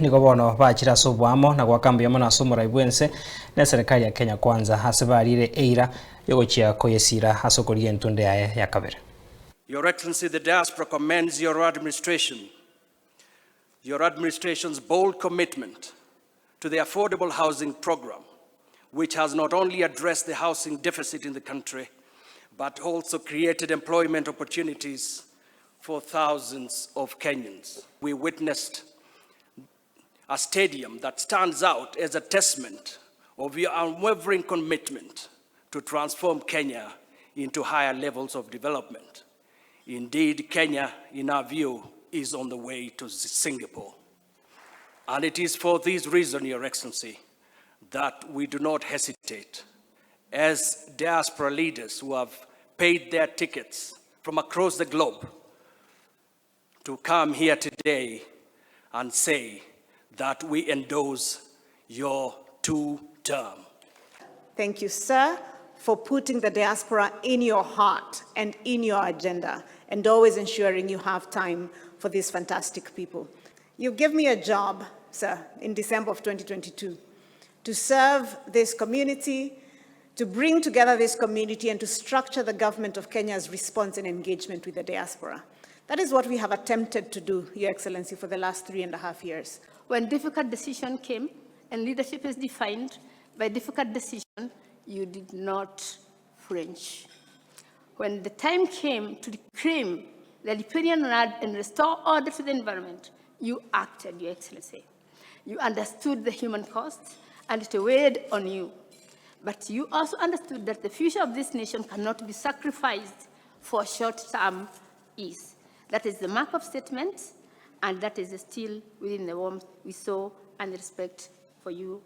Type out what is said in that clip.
niko bono bachira sobwamo na gwakambia na somora ibwense na serikali ya Kenya kwanza hasibarire EIRE yogochia Gosiira asokori ENTUNDE ya KABERE. Your Excellency, the diaspora commends your administration's bold commitment to the affordable housing program, which has not only addressed the housing deficit in the country, but also created employment opportunities for thousands of Kenyans. We witnessed a stadium that stands out as a testament of your unwavering commitment to transform Kenya into higher levels of development. Indeed, Kenya, in our view, is on the way to Singapore. And it is for this reason, Your Excellency, that we do not hesitate as diaspora leaders who have paid their tickets from across the globe to come here today and say that we endorse your two-term. Thank you, sir, for putting the diaspora in your heart and in your agenda, and always ensuring you have time for these fantastic people. You gave me a job, sir, in December of 2022, to serve this community, to bring together this community, and to structure the government of Kenya's response and engagement with the diaspora. That is what we have attempted to do, Your Excellency, for the last 3.5 years. When difficult decision came, and leadership is defined by difficult decision, you did not flinch. When the time came to reclaim the riparian land and restore order to the environment, you acted, Your Excellency. You understood the human cost, and it weighed on you. But you also understood that the future of this nation cannot be sacrificed for short-term ease. That is the mark of statement, and that is still within the warmth we saw and respect for you